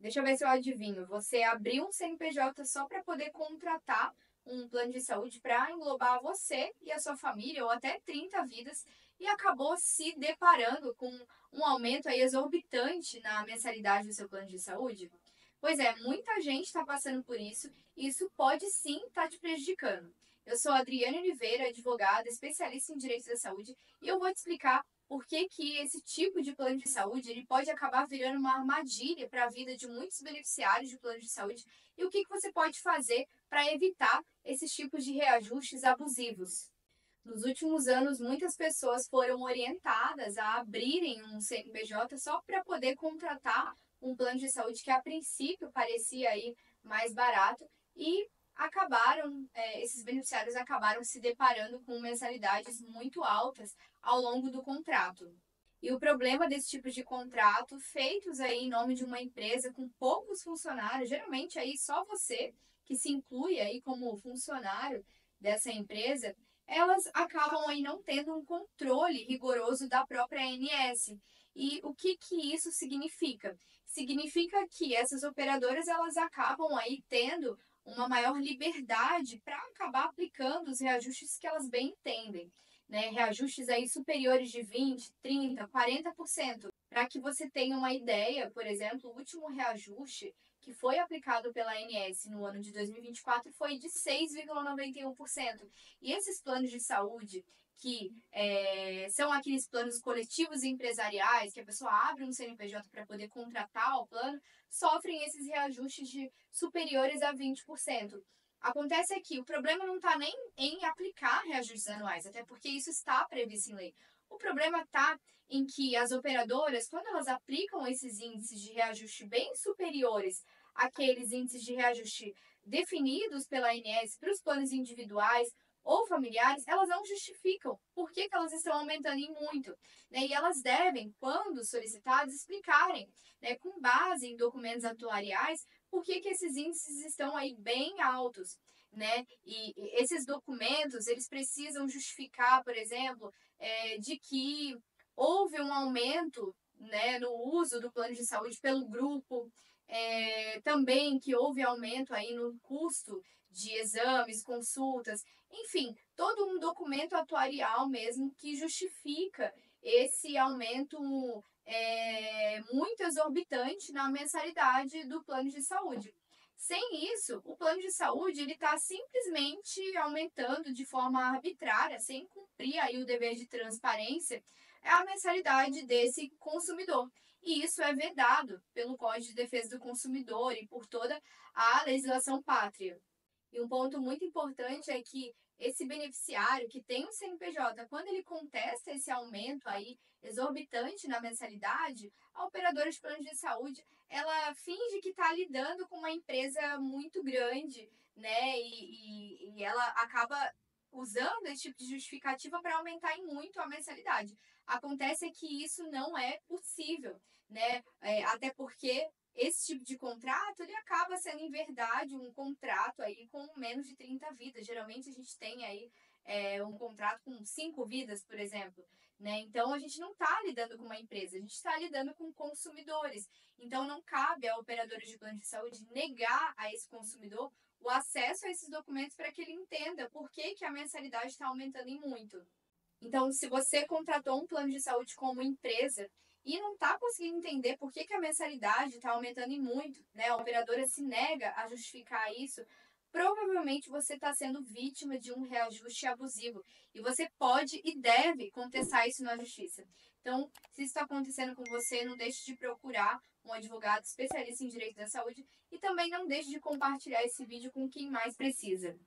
Deixa eu ver se eu adivinho. Você abriu um CNPJ só para poder contratar um plano de saúde para englobar você e a sua família, ou até 30 vidas, e acabou se deparando com um aumento aí exorbitante na mensalidade do seu plano de saúde? Pois é, muita gente está passando por isso e isso pode sim estar te prejudicando. Eu sou a Adriane Oliveira, advogada, especialista em direitos da saúde, e eu vou te explicar por que que esse tipo de plano de saúde ele pode acabar virando uma armadilha para a vida de muitos beneficiários de plano de saúde e o que que você pode fazer para evitar esses tipos de reajustes abusivos. Nos últimos anos, muitas pessoas foram orientadas a abrirem um CNPJ só para poder contratar um plano de saúde que a princípio parecia aí mais barato e esses beneficiários acabaram se deparando com mensalidades muito altas ao longo do contrato. E o problema desse tipo de contrato, feitos aí em nome de uma empresa com poucos funcionários, geralmente aí só você que se inclui aí como funcionário dessa empresa, elas acabam aí não tendo um controle rigoroso da própria ANS. E o que que isso significa? Significa que essas operadoras elas acabam aí tendo uma maior liberdade para acabar aplicando os reajustes que elas bem entendem, né? Reajustes aí superiores de 20, 30, 40%. Para que você tenha uma ideia, por exemplo, o último reajuste que foi aplicado pela ANS no ano de 2024 foi de 6,91%. E esses planos de saúde, que são aqueles planos coletivos e empresariais, que a pessoa abre um CNPJ para poder contratar o plano, sofrem esses reajustes de superiores a 20%. Acontece que o problema não está nem em aplicar reajustes anuais, até porque isso está previsto em lei. O problema está em que as operadoras, quando elas aplicam esses índices de reajuste bem superiores àqueles índices de reajuste definidos pela ANS para os planos individuais ou familiares, elas não justificam por que, que elas estão aumentando em muito. Né? E elas devem, quando solicitadas, explicarem, né, com base em documentos atuariais, por que, que esses índices estão aí bem altos. Né? E esses documentos, eles precisam justificar, por exemplo, de que houve um aumento, né, no uso do plano de saúde pelo grupo, também que houve aumento aí no custo de exames, consultas, enfim, todo um documento atuarial mesmo que justifica esse aumento muito exorbitante na mensalidade do plano de saúde. Sem isso, o plano de saúde ele está simplesmente aumentando de forma arbitrária, sem cumprir aí o dever de transparência, a mensalidade desse consumidor. E isso é vedado pelo Código de Defesa do Consumidor e por toda a legislação pátria. E um ponto muito importante é que esse beneficiário que tem um CNPJ, quando ele contesta esse aumento aí exorbitante na mensalidade, a operadora de planos de saúde, ela finge que está lidando com uma empresa muito grande, né? E ela acaba usando esse tipo de justificativa para aumentar em muito a mensalidade. Acontece que isso não é possível, né? Até porque esse tipo de contrato, ele acaba sendo, em verdade, um contrato aí com menos de 30 vidas. Geralmente a gente tem aí um contrato com 5 vidas, por exemplo. Né? Então a gente não está lidando com uma empresa, a gente está lidando com consumidores. Então não cabe à operadora de plano de saúde negar a esse consumidor o acesso a esses documentos para que ele entenda por que, que a mensalidade está aumentando em muito. Então, se você contratou um plano de saúde como empresa e não está conseguindo entender por que, que a mensalidade está aumentando em muito, né? A operadora se nega a justificar isso, provavelmente você está sendo vítima de um reajuste abusivo. E você pode e deve contestar isso na justiça. Então, se isso está acontecendo com você, não deixe de procurar um advogado especialista em direito da saúde e também não deixe de compartilhar esse vídeo com quem mais precisa.